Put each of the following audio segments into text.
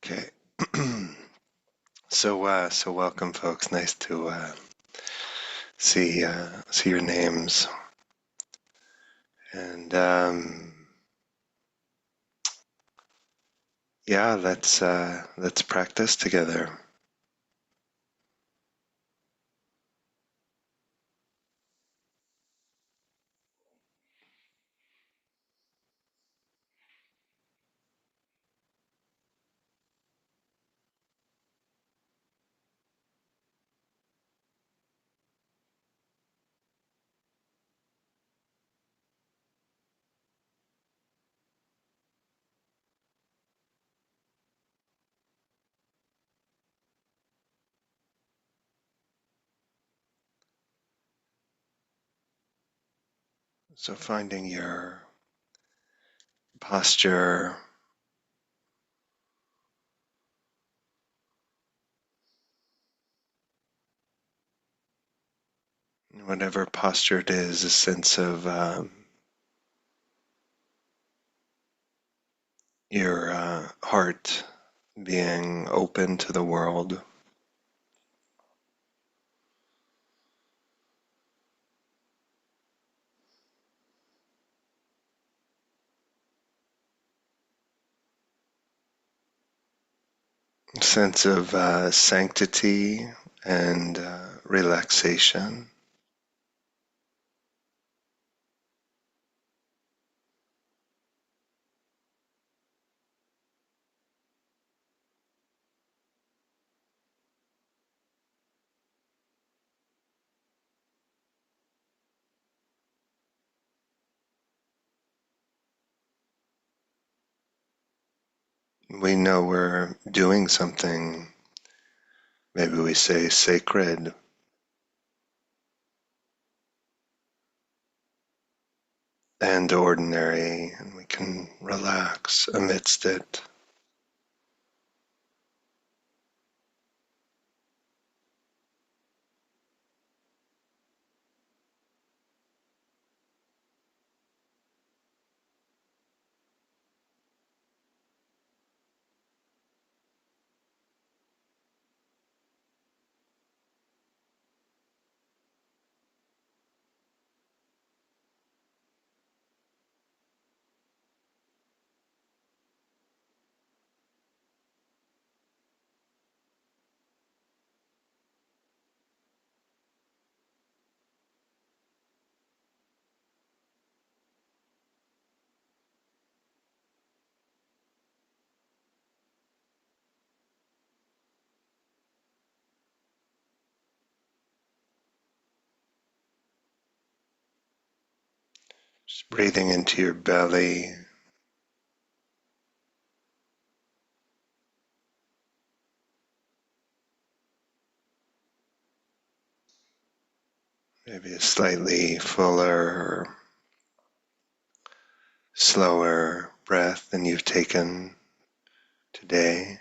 Okay. So welcome, folks. Nice to see your names, and yeah, let's practice together. So finding your posture, whatever posture it is, a sense of your heart being open to the world. Sense of sanctity and relaxation. We know we're doing something, maybe we say sacred and ordinary, and we can relax amidst it. Just breathing into your belly, maybe a slightly fuller or slower breath than you've taken today.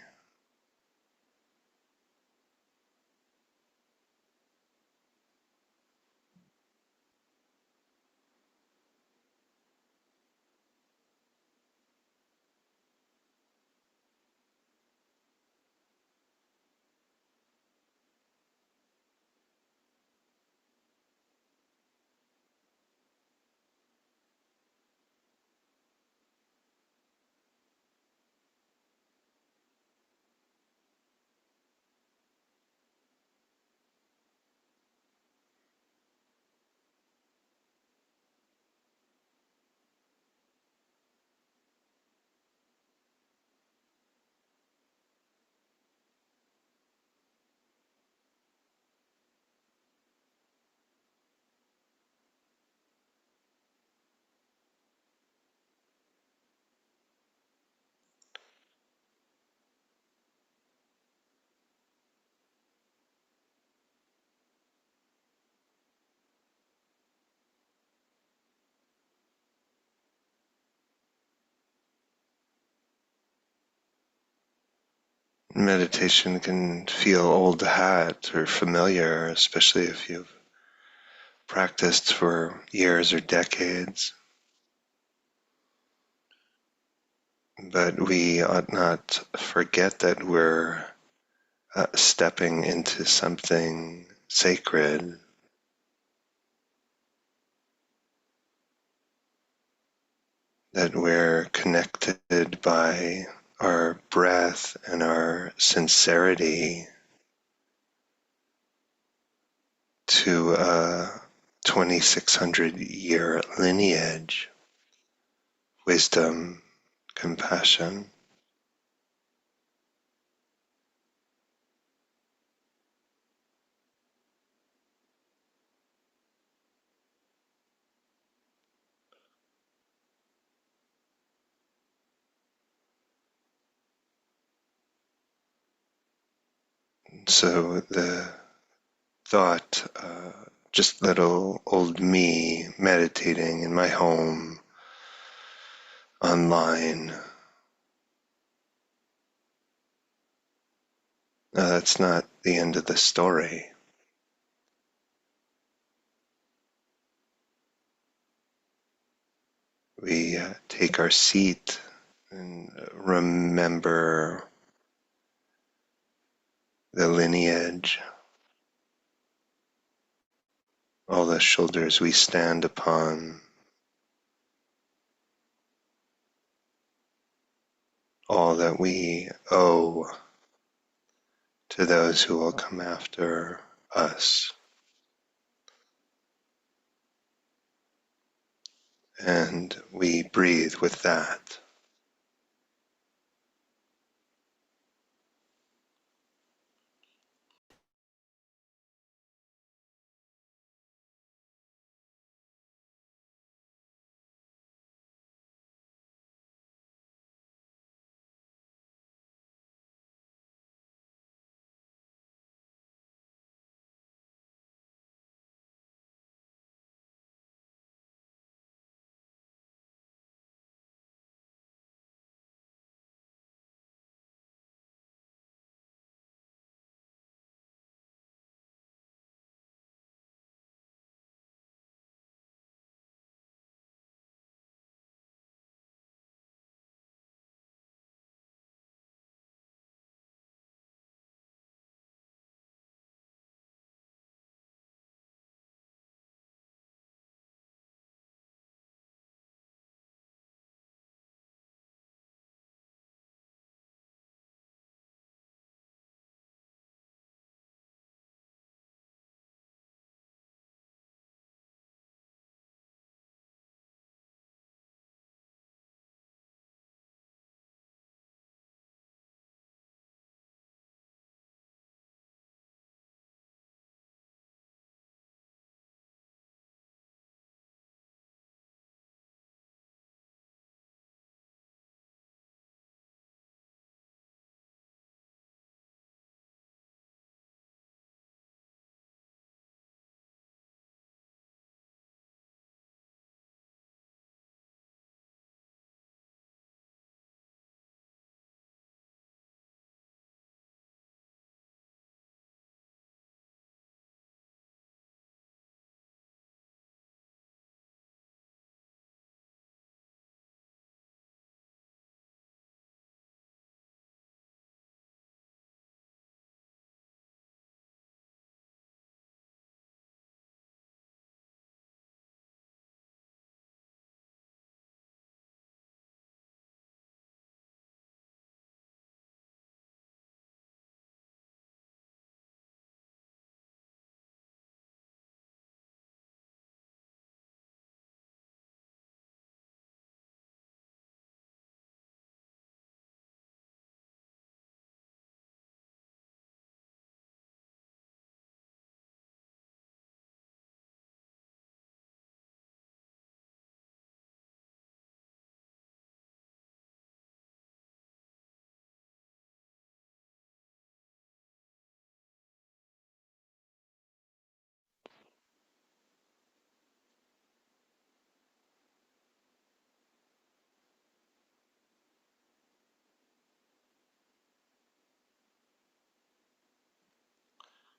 Meditation can feel old hat or familiar, especially if you've practiced for years or decades. But we ought not forget that we're stepping into something sacred, that we're connected by our breath and our sincerity to a 2,600-year lineage, wisdom, compassion. So the thought, just little old me meditating in my home, online, that's not the end of the story. We take our seat and remember the lineage, all the shoulders we stand upon, all that we owe to those who will come after us. And we breathe with that.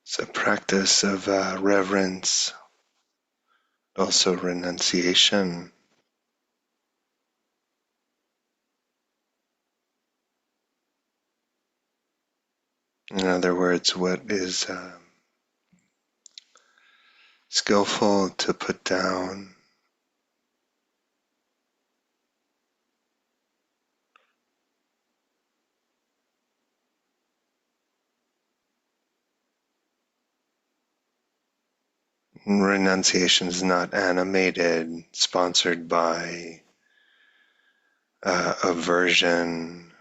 It's a practice of reverence, also renunciation. In other words, what is skillful to put down, renunciation is not animated, sponsored by aversion,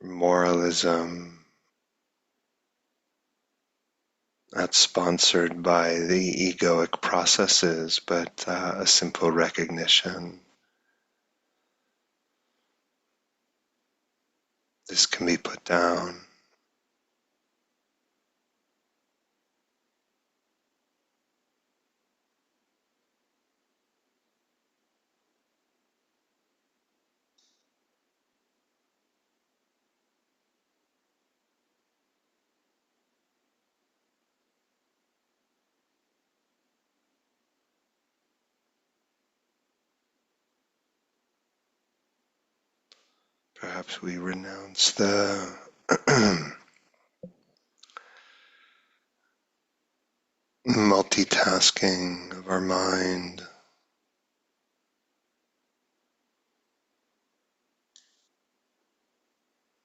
moralism, not sponsored by the egoic processes, but a simple recognition. This can be put down. Perhaps we renounce the multitasking of our mind,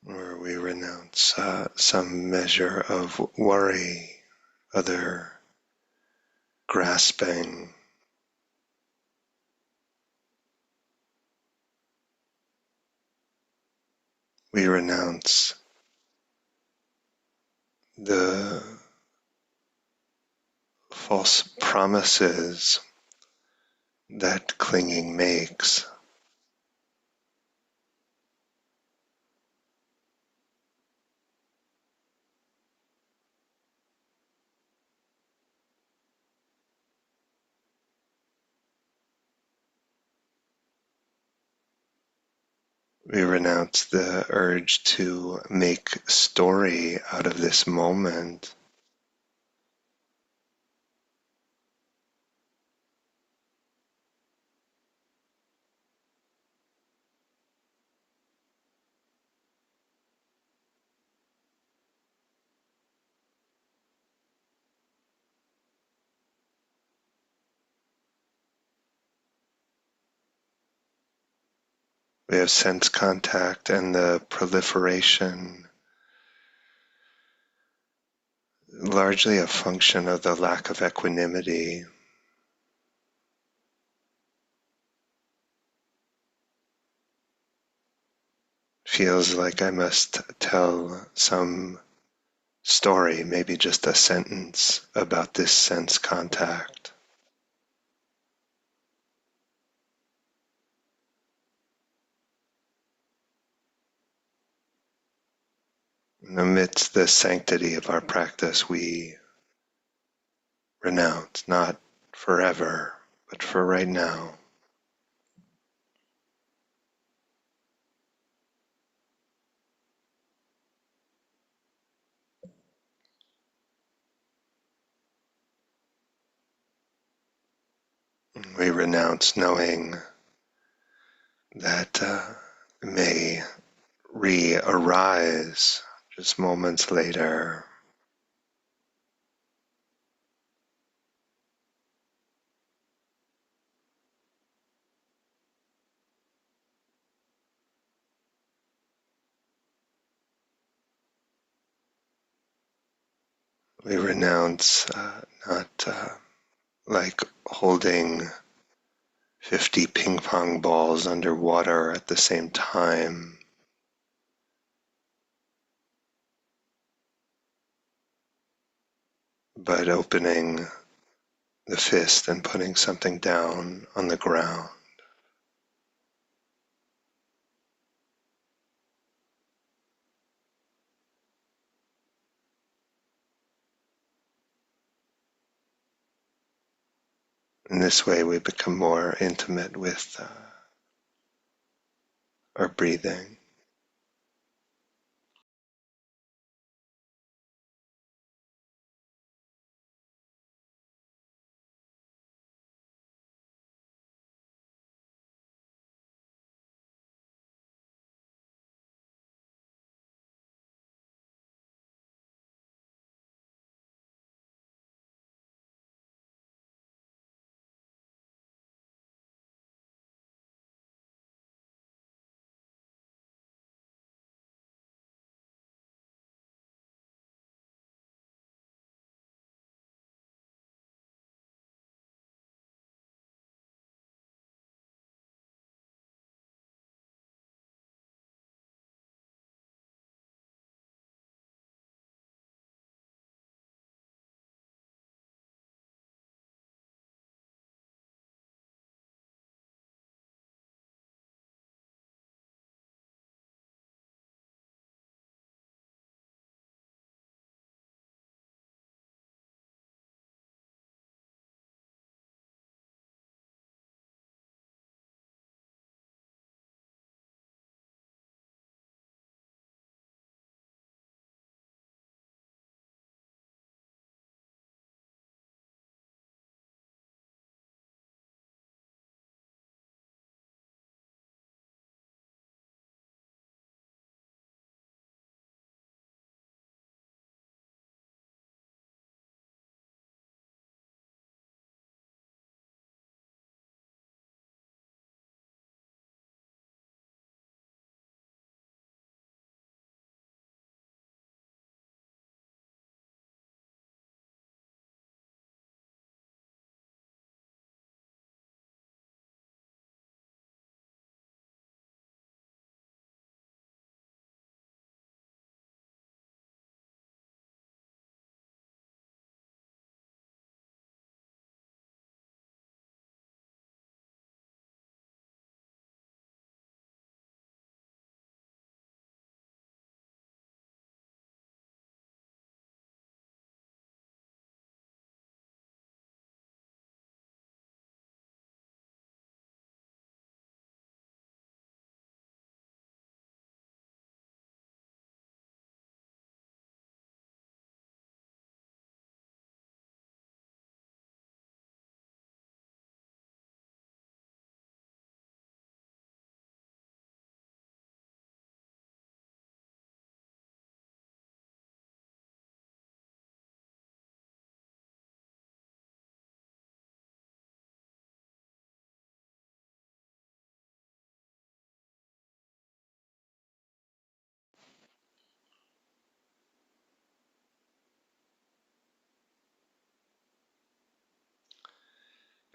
or we renounce some measure of worry, other grasping. We renounce the false promises that clinging makes. We renounce the urge to make story out of this moment. We have sense contact and the proliferation, largely a function of the lack of equanimity. Feels like I must tell some story, maybe just a sentence about this sense contact. And amidst the sanctity of our practice, we renounce, not forever, but for right now. We renounce knowing that may re-arise just moments later. We renounce not like holding 50 ping pong balls underwater at the same time, but opening the fist and putting something down on the ground. In this way, we become more intimate with our breathing.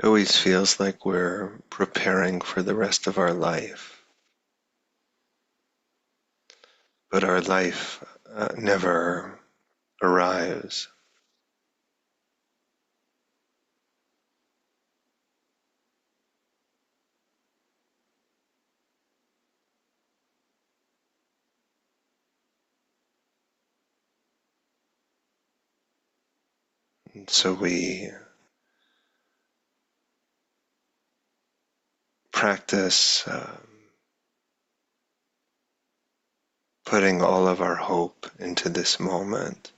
It always feels like we're preparing for the rest of our life, but our life never arrives. And so we practice putting all of our hope into this moment.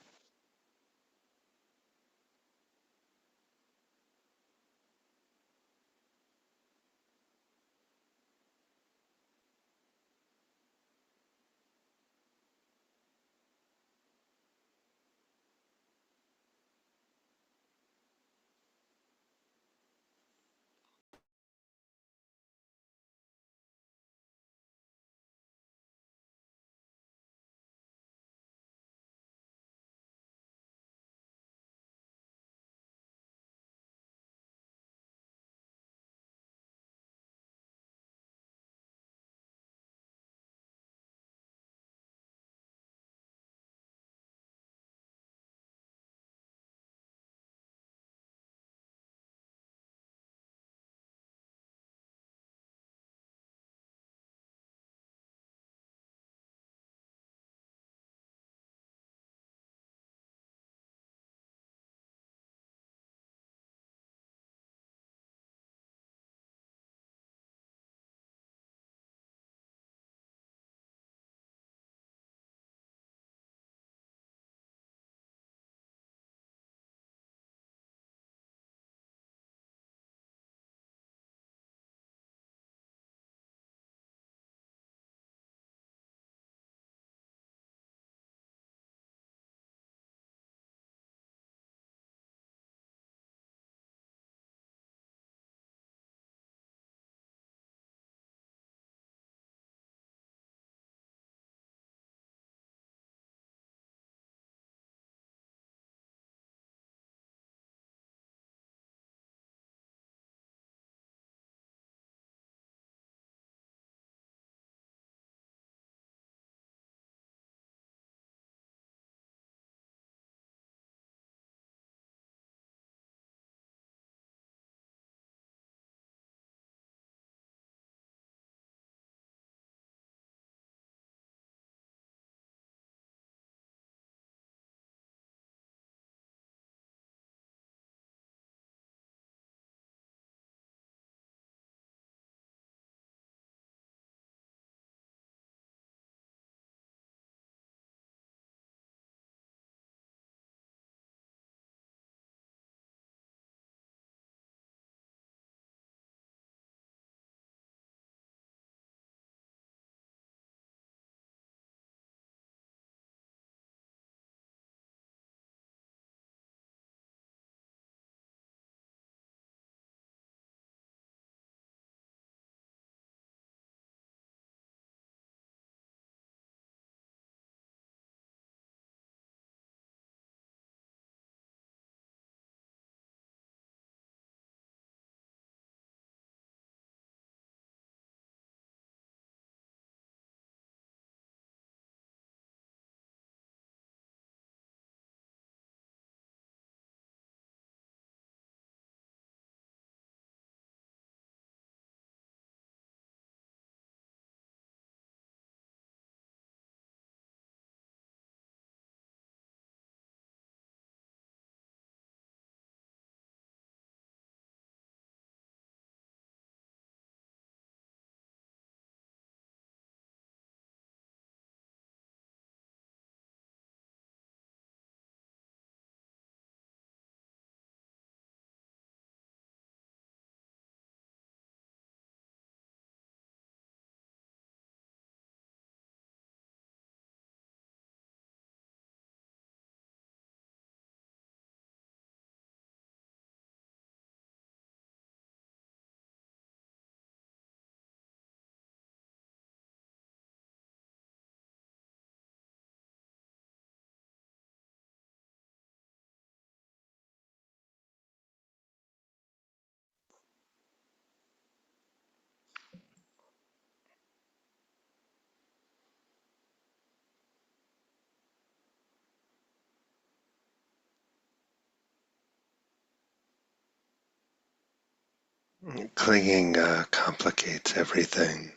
Clinging complicates everything,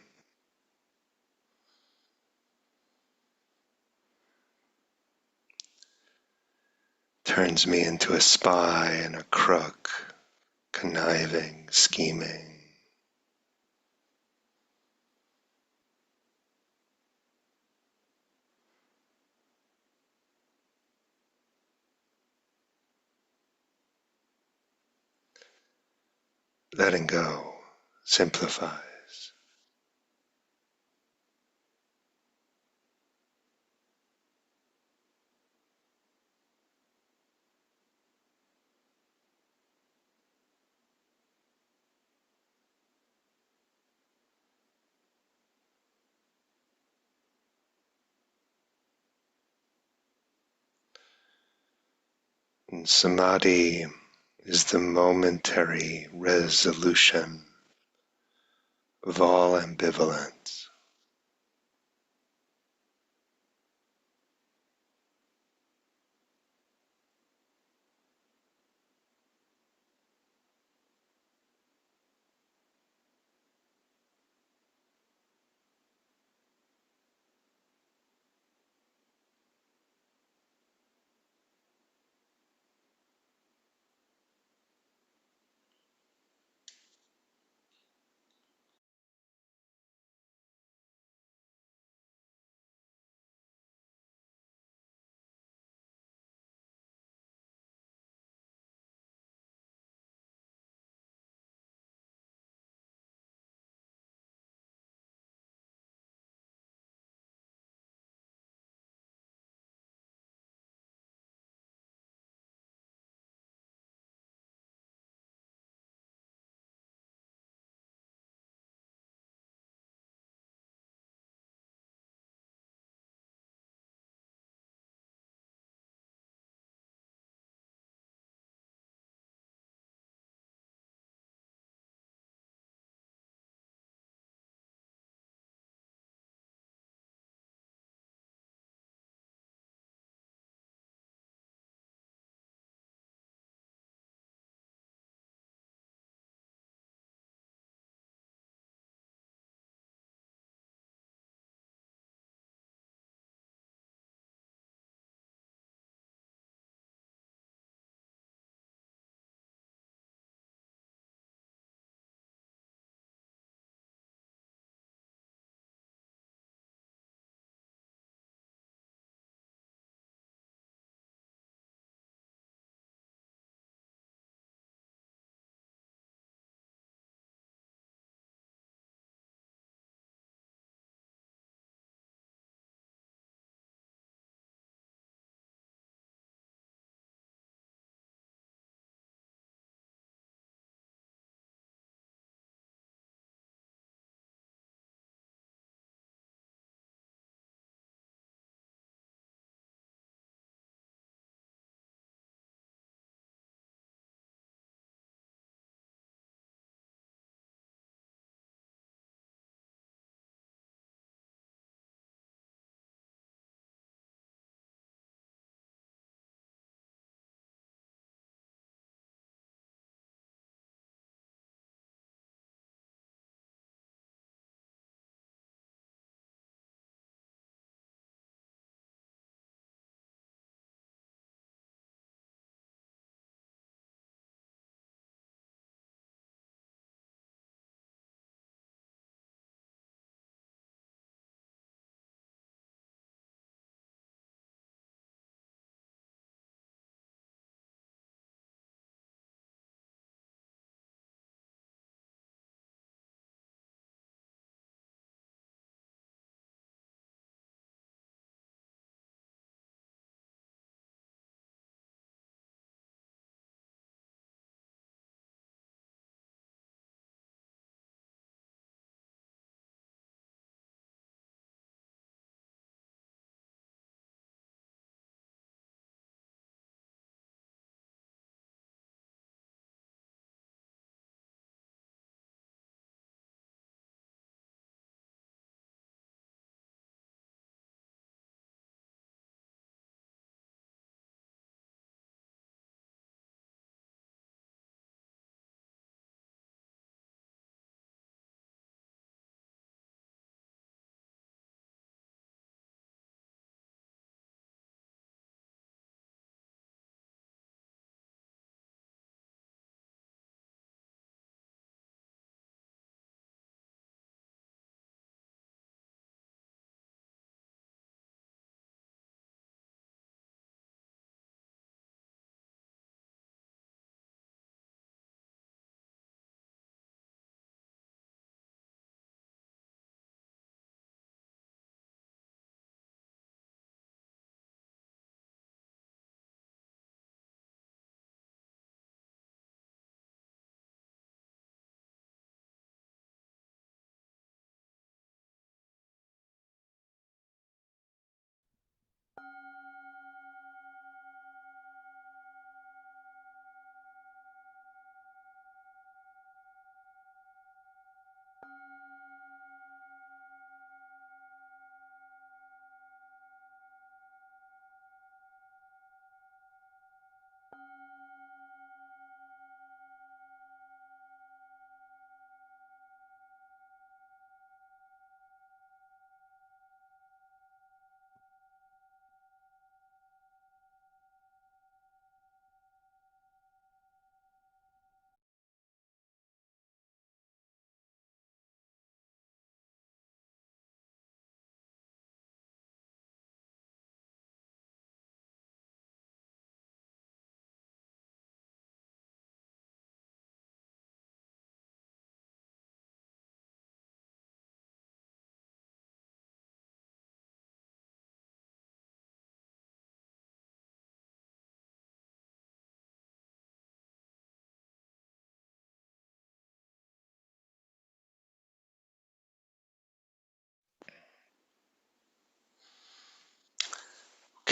turns me into a spy and a crook, conniving, scheming. Letting go simplifies. And samadhi is the momentary resolution of all ambivalence.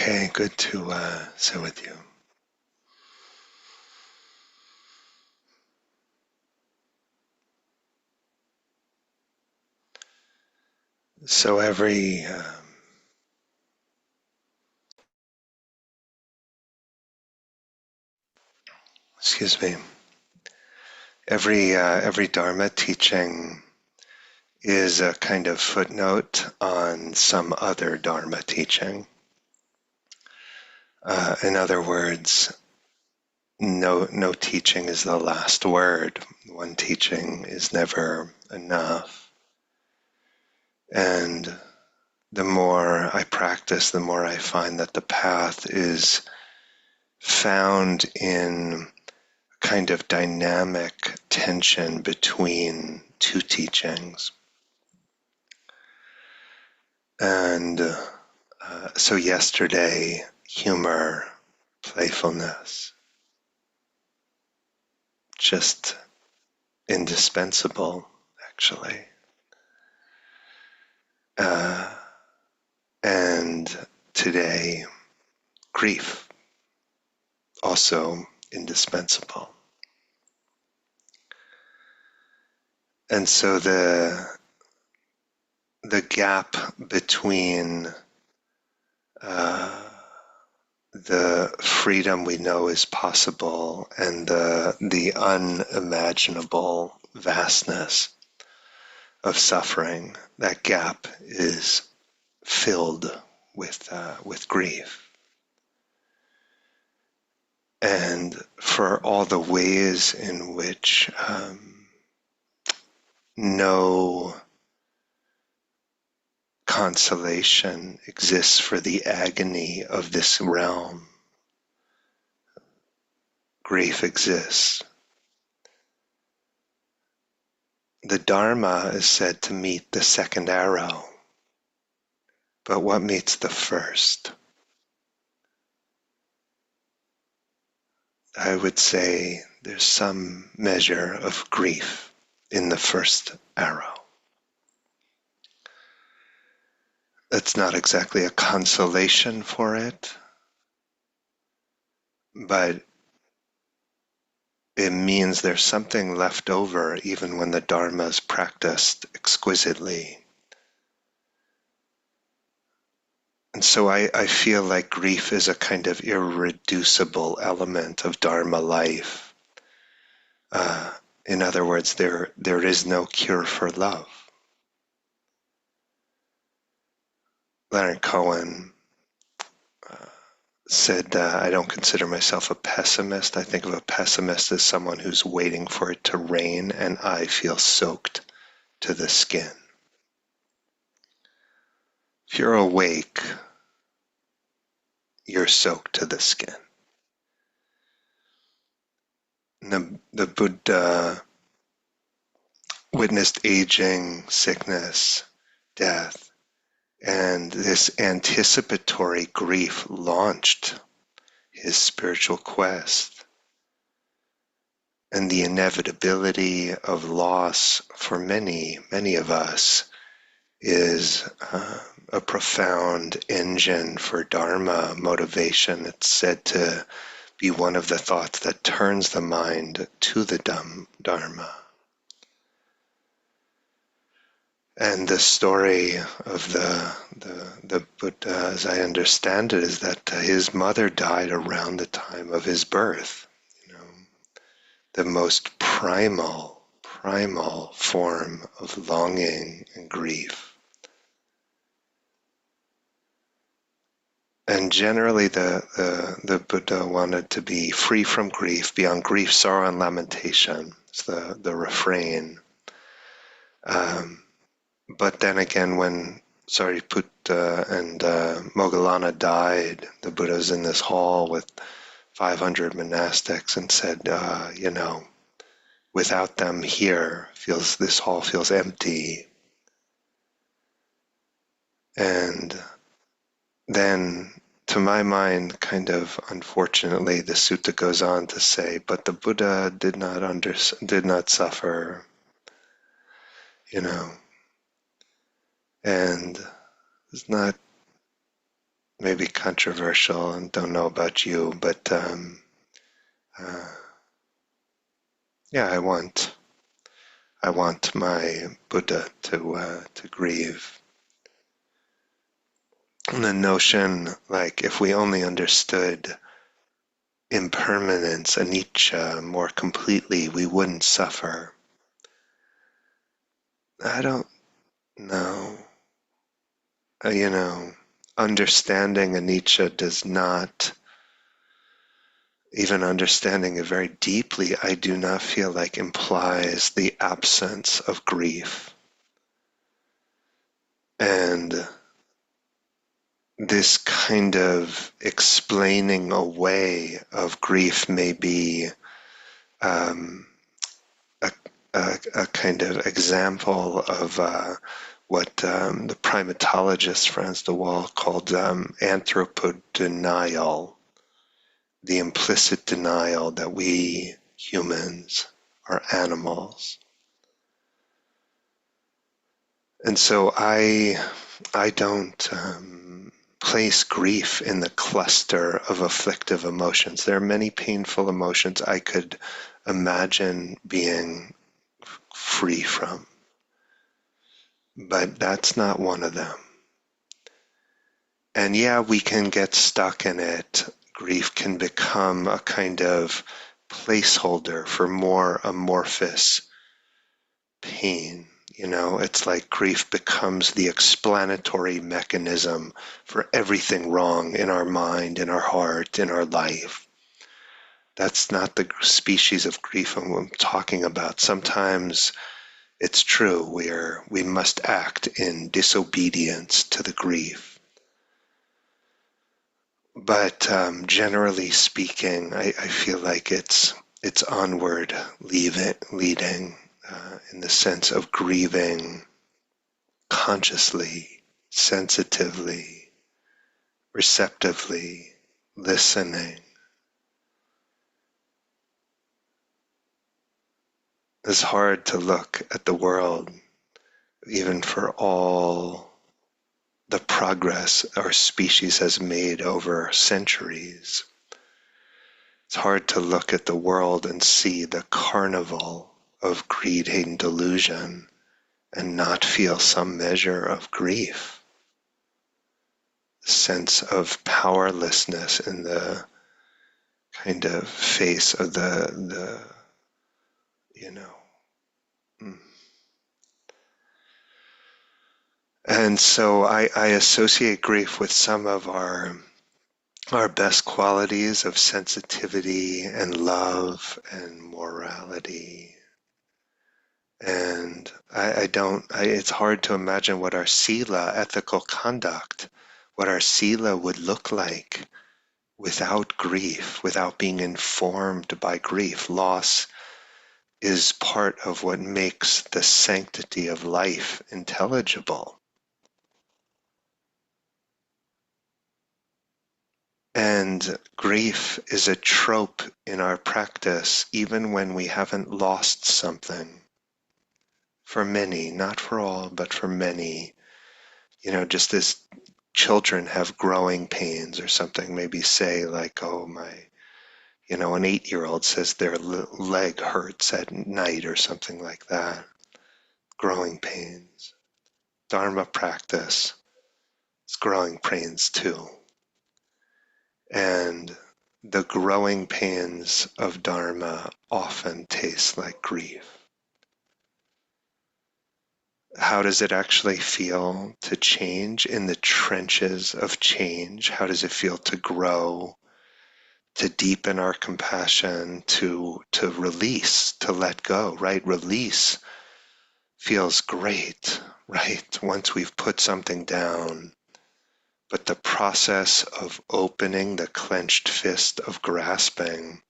Okay, good to sit with you. So excuse me, every Dharma teaching is a kind of footnote on some other Dharma teaching. In other words, no teaching is the last word. One teaching is never enough. And the more I practice, the more I find that the path is found in kind of dynamic tension between two teachings. And so yesterday, humor, playfulness, just indispensable, actually. And today, grief, also indispensable. And so the gap between the freedom we know is possible and the unimaginable vastness of suffering, that gap is filled with grief. And for all the ways in which no consolation exists for the agony of this realm, grief exists. The Dharma is said to meet the second arrow, but what meets the first? I would say there's some measure of grief in the first arrow. That's not exactly a consolation for it, but it means there's something left over even when the Dharma is practiced exquisitely. And so I feel like grief is a kind of irreducible element of Dharma life. In other words, there is no cure for love. Leonard Cohen said, I don't consider myself a pessimist. I think of a pessimist as someone who's waiting for it to rain, and I feel soaked to the skin. If you're awake, you're soaked to the skin. And the Buddha witnessed aging, sickness, death, and this anticipatory grief launched his spiritual quest. And the inevitability of loss for many, many of us is a profound engine for Dharma motivation. It's said to be one of the thoughts that turns the mind to the Dharma. And the story of the Buddha, as I understand it, is that his mother died around the time of his birth. You know, the most primal form of longing and grief. And generally the Buddha wanted to be free from grief, beyond grief, sorrow, and lamentation. It's the refrain. But then again, when Sariputta and Moggallana died, the Buddha's in this hall with 500 monastics and said, without them here, this hall feels empty. And then, to my mind, kind of unfortunately, the sutta goes on to say, but the Buddha did not suffer, and it's not maybe controversial, and don't know about you, but uh, yeah, I want my Buddha to grieve. And the notion, like, if we only understood impermanence, anicca, more completely, we wouldn't suffer. I don't know. You know, understanding anicca does not, even understanding it very deeply, I do not feel like implies the absence of grief. And this kind of explaining away of grief may be um, a kind of example of what the primatologist Franz de Waal called anthropodenial, the implicit denial that we humans are animals. And so I don't place grief in the cluster of afflictive emotions. There are many painful emotions I could imagine being free from, but that's not one of them. And yeah, we can get stuck in it. Grief can become a kind of placeholder for more amorphous pain. You know, it's like grief becomes the explanatory mechanism for everything wrong in our mind, in our heart, in our life. That's not the species of grief I'm talking about. Sometimes it's true, we must act in disobedience to the grief. But generally speaking, I feel like it's onward leading in the sense of grieving consciously, sensitively, receptively, listening. It's hard to look at the world, even for all the progress our species has made over centuries. It's hard to look at the world and see the carnival of greed, hate, and delusion and not feel some measure of grief, sense of powerlessness in the kind of face of the you know. Mm. And so I associate grief with some of our best qualities of sensitivity and love and morality. And it's hard to imagine what our sila, ethical conduct, what our sila would look like without grief, without being informed by grief. Loss is part of what makes the sanctity of life intelligible. And grief is a trope in our practice, even when we haven't lost something. For many, not for all, but for many, just as children have growing pains or something, maybe say like, oh, an 8-year-old says their leg hurts at night or something like that. Growing pains. Dharma practice is growing pains too. And the growing pains of Dharma often taste like grief. How does it actually feel to change in the trenches of change? How does it feel to grow, to deepen our compassion, to release, to let go, right? Release feels great, right? Once we've put something down. But the process of opening the clenched fist of grasping,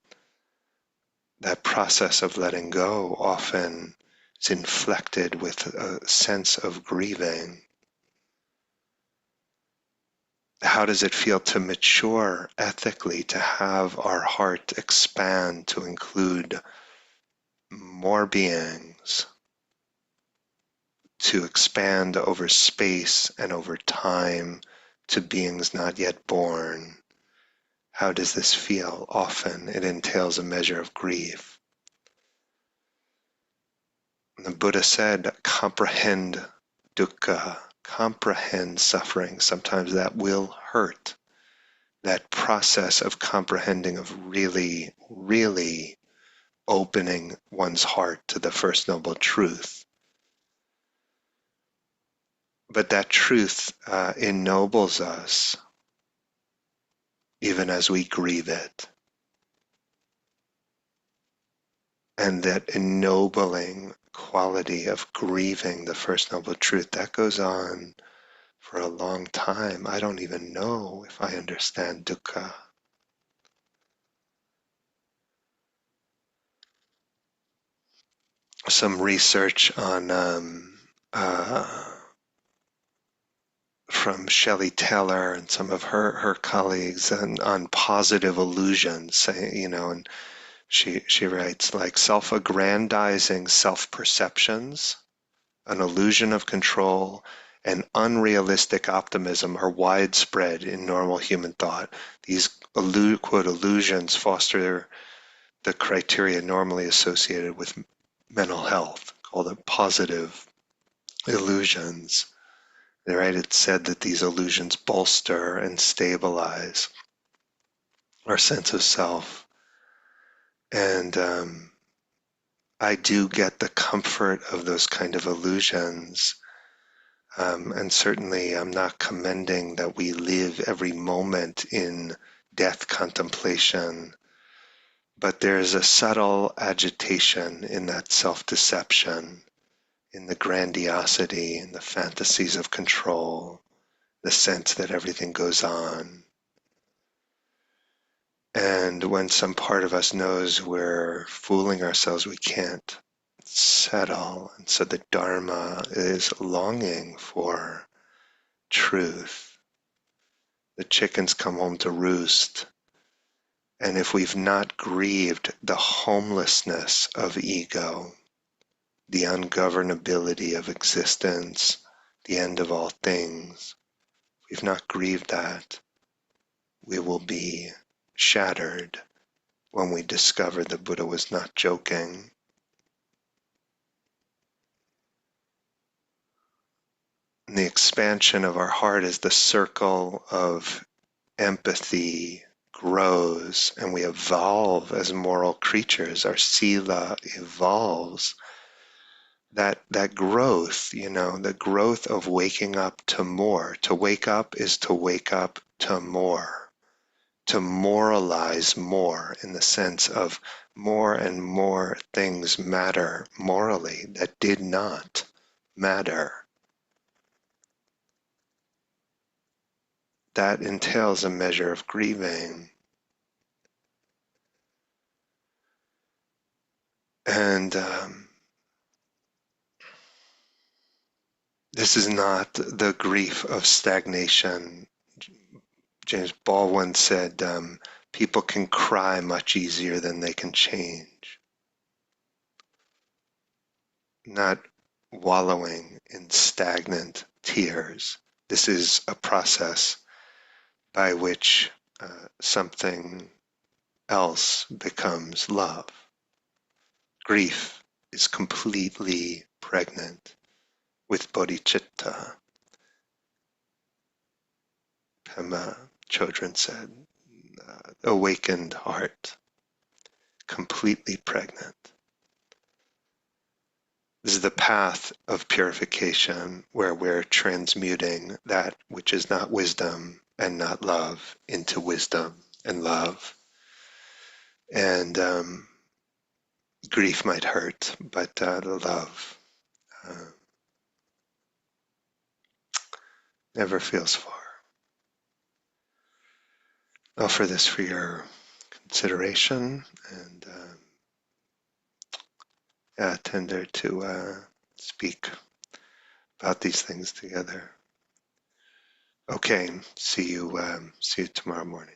that process of letting go often is inflected with a sense of grieving. How does it feel to mature ethically, to have our heart expand to include more beings, to expand over space and over time, to beings not yet born. How does this feel? Often it entails a measure of grief. And the Buddha said, comprehend dukkha, comprehend suffering. Sometimes that will hurt. That process of comprehending, of really, really opening one's heart to the First Noble Truth. But that truth ennobles us even as we grieve it. And that ennobling quality of grieving the First Noble Truth, that goes on for a long time. I don't even know if I understand dukkha. Some research on from Shelley Taylor and some of her colleagues on positive illusions, saying, and she writes like self-aggrandizing self-perceptions, an illusion of control, and unrealistic optimism are widespread in normal human thought. These quote illusions foster the criteria normally associated with mental health, called the positive illusions. Right? It's said that these illusions bolster and stabilize our sense of self. And I do get the comfort of those kind of illusions. And certainly I'm not commending that we live every moment in death contemplation, but there's a subtle agitation in that self-deception, in the grandiosity, in the fantasies of control, the sense that everything goes on. And when some part of us knows we're fooling ourselves, we can't settle. And so the Dharma is longing for truth. The chickens come home to roost. And if we've not grieved the homelessness of ego, the ungovernability of existence, the end of all things, if we've not grieved that, we will be shattered when we discover the Buddha was not joking. And the expansion of our heart as the circle of empathy grows and we evolve as moral creatures. Our sila evolves. That growth, the growth of waking up to more. To wake up is to wake up to more. To moralize more in the sense of more and more things matter morally that did not matter. That entails a measure of grieving. And this is not the grief of stagnation. James Baldwin said, people can cry much easier than they can change. Not wallowing in stagnant tears. This is a process by which something else becomes love. Grief is completely pregnant with bodhicitta. Pema Chodron said, awakened heart, completely pregnant. This is the path of purification where we're transmuting that which is not wisdom and not love into wisdom and love. And grief might hurt, but the love never feels far. I'll offer this for your consideration and tender to speak about these things together. Okay, see you tomorrow morning.